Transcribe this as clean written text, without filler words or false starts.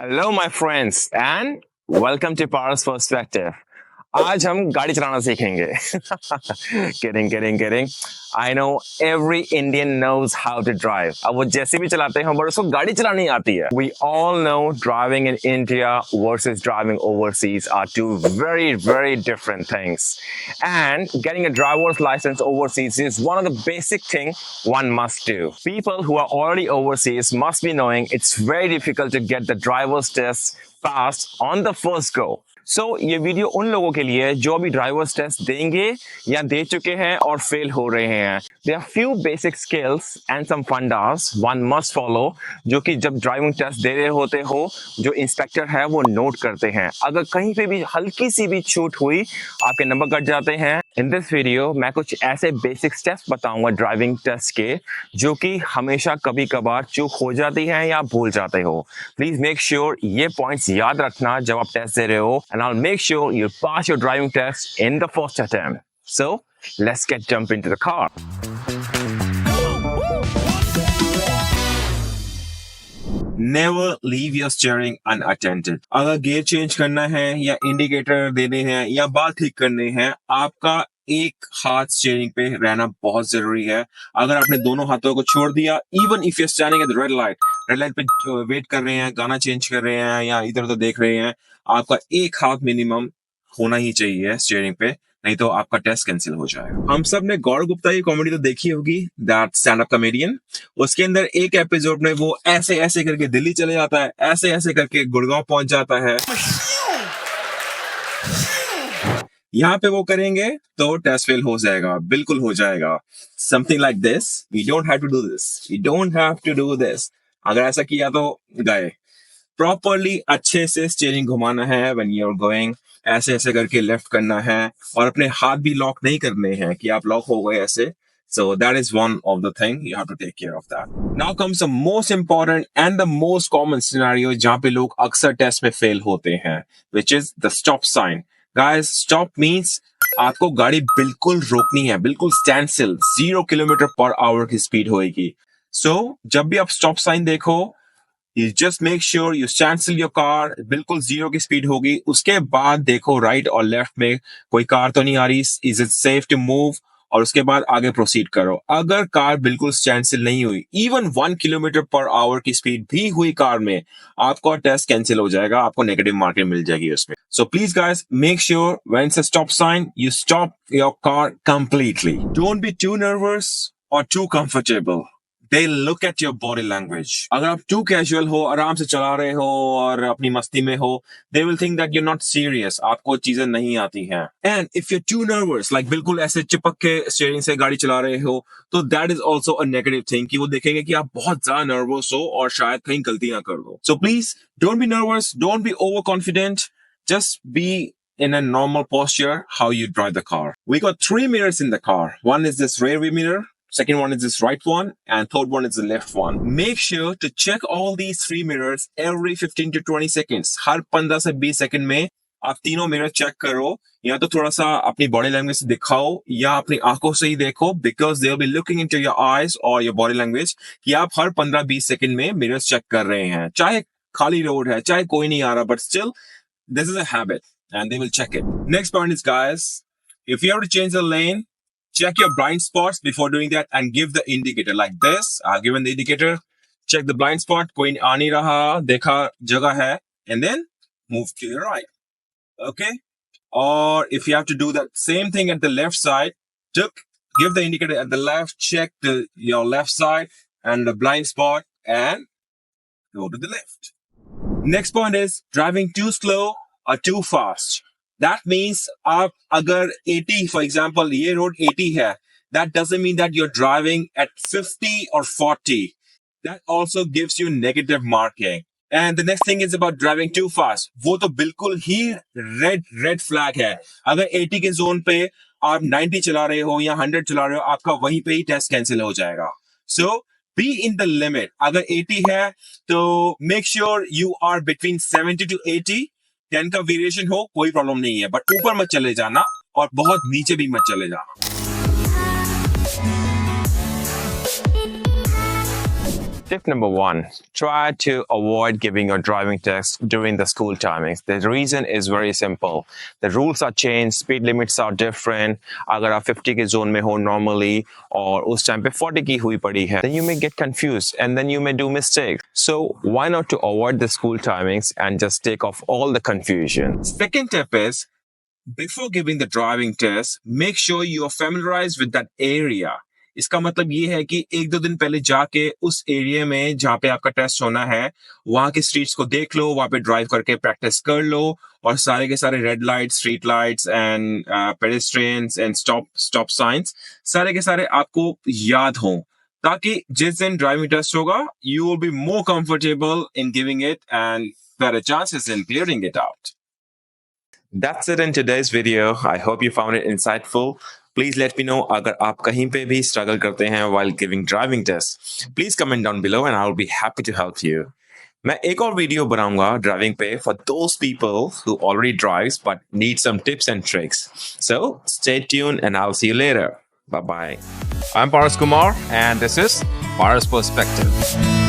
Hello my friends and welcome to parasperspective. आज हम गाड़ी चलाना सीखेंगे. Kidding. I know every Indian knows how to drive. अब वो जैसे भी चलाते हैं, पर उसको गाड़ी चलानी आती है. We all know driving in India versus driving overseas are two very different things. And getting a driver's license overseas is one of the basic things one must do. People who are already overseas must be knowing it's very difficult to get the driver's test passed on the first go. ये video उन लोगों के लिए जो अभी drivers test देंगे या दे चुके हैं और फेल हो रहे हैं. There are few basic skills and some fundas one must follow जो कि जब ड्राइविंग टेस्ट दे रहे होते हो जो इंस्पेक्टर है वो नोट करते हैं. अगर कहीं पे भी हल्की सी भी छूट हुई आपके नंबर कट जाते हैं. इन दिस वीडियो मैं कुछ ऐसे बेसिक स्टेप्स बताऊंगा ड्राइविंग टेस्ट के जो कि हमेशा कभी कभार चूक हो जाती है या भूल जाते हो. प्लीज मेक श्योर ये पॉइंट्स याद रखना जब आप टेस्ट दे रहे हो. And I'll make sure you pass your driving test in the first attempt. So, let's jump into the car. Never leave your steering unattended. अगर गियर चेंज करना है या इंडिकेटर देने हैं या बाल ठीक करने हैं, आपका एक हाथ स्टीयरिंग पे रहना बहुत जरूरी है. अगर आपने दोनों हाथों को छोड़ दिया, even if you are standing at the red light पे वेट कर रहे हैं, गाना चेंज कर रहे हैं या इधर उधर देख रहे हैं, आपका एक हाथ मिनिमम होना ही चाहिए स्टीयरिंग पे, नहीं तो आपका टेस्ट कैंसिल हो जाएगा. हम सब ने गौरव गुप्ता की कॉमेडी तो देखी होगी, दैट स्टैंड अप कॉमेडियन. उसके अंदर एक एपिसोड में वो ऐसे ऐसे करके दिल्ली चले जाता है, ऐसे ऐसे करके गुड़गांव पहुंच जाता है. यहाँ पे वो करेंगे तो टेस्ट फेल हो जाएगा, बिल्कुल हो जाएगा. Something like this. We don't have to do this. We don't have to do this. अगर ऐसा किया तो गए. प्रॉपरली अच्छे से स्टीयरिंग घुमाना है व्हेन यू आर गोइंग. ऐसे ऐसे करके लेफ्ट करना है और अपने हाथ भी लॉक नहीं करने हैं कि आप लॉक हो गए ऐसे. So that is one of the thing you have to take care of that. Now comes the most important and the most common scenario जहाँ पे लोग अक्सर टेस्ट में फेल होते हैं, which is the stop sign. Guys, stop means आपको गाड़ी बिल्कुल रोकनी है, बिल्कुल स्टैंड स्टिल, 0 km/h की स्पीड होगी. So जब भी आप स्टॉप साइन देखो, you just make sure you stand still your car, बिल्कुल 0 की स्पीड होगी. उसके बाद देखो राइट और लेफ्ट में कोई कार तो नहीं आ रही, is it safe to move, और उसके बाद आगे प्रोसीड करो. अगर कार बिल्कुल स्टैंड स्टिल नहीं हुई, इवन 1 km/h की स्पीड भी हुई कार में, आपका टेस्ट कैंसिल हो जाएगा, आपको नेगेटिव मार्किंग मिल जाएगी उसमें. So please guys, make sure when it's a stop sign, you stop your car completely. Don't be too nervous or too comfortable. They look at your body language. अगर आप too casual हो, आराम से चला रहे हो और अपनी मस्ती में हो, they will think that you're not serious. आपको चीजें नहीं आती हैं. And if you're too nervous, like बिल्कुल ऐसे चिपक के स्टीयरिंग से गाड़ी चला रहे हो, तो that is also a negative thing कि वो देखेंगे कि आप बहुत ज्यादा नर्वस हो और शायद कहीं गलती ना कर दो. So please don't be nervous, don't be overconfident. Just be in a normal posture how you drive the car. We got 3 mirrors in the car. One is this rear view mirror. Second one is this right one, and third one is the left one. Make sure to check all these 3 mirrors every 15 to 20 seconds. हर 15 से 20 second में आप तीनों mirror check करो, या तो थोड़ा सा अपनी बॉडी लैंग्वेज से दिखाओ या अपनी आंखों से ही देखो, because they will be looking into your eyes or your body language कि आप हर 15-20 सेकंड में मिरर्स चेक कर रहे हैं. चाहे खाली रोड है, चाहे कोई नहीं आ रहा, but still this is a habit and they will check it. Next point is, guys, if you have to change the lane, check your blind spots before doing that and give the indicator like this. I've given the indicator. Check the blind spot. कोई आ नहीं रहा, देखा जगह है, and then move to your right. Okay? Or if you have to do that same thing at the left side, give the indicator at the left, check your left side and the blind spot and go to the left. Next point is driving too slow or too fast. That means आप अगर 80, for example, ये road 80 है, that doesn't mean that you're driving at 50 or 40. That also gives you negative marking. And the next thing is about driving too fast. वो तो बिल्कुल ही red flag है. अगर 80 के zone पे आप 90 चला रहे हो या 100 चला रहे हो, आपका वहीं पे ही टेस्ट कैंसिल हो जाएगा. So be in the limit. अगर 80 है तो make sure you are between 70 to 80. 10 का वेरिएशन हो कोई प्रॉब्लम नहीं है, बट ऊपर मत चले जाना और बहुत नीचे भी मत चले जाना. Tip number 1, try to avoid giving your driving test during the school timings. The reason is very simple. The rules are changed, speed limits are different. अगर आप 50 के zone में हो normally और उस time पे 40 की हुई पड़ी है, then you may get confused and then you may do mistakes. So why not to avoid the school timings and just take off all the confusion? Second tip is, before giving the driving test, make sure you are familiarized with that area. इसका मतलब ये है कि 1-2 दिन पहले जाके उस area में जहाँ पे आपका टेस्ट होना है, वहाँ के स्ट्रीट्स को देख लो, वहाँ पे ड्राइव करके प्रैक्टिस कर लो और सारे के सारे red lights, street lights and pedestrians and stop science सारे के सारे आपको याद हों, ताकि जिस दिन ड्राइविंग टेस्ट होगा, you will be more comfortable in giving it and better chances in clearing it out. That's it in today's video. I hope you found it insightful. Please let me know अगर आप कहीं पे भी struggle करते हैं while giving driving tests. Please comment down below and I'll be happy to help you. मैं एक और वीडियो बनाऊंगा driving पे for those people who already drives but need some tips and tricks. So stay tuned and I'll see you later. Bye bye. I'm Kumar and this is Parasperspective.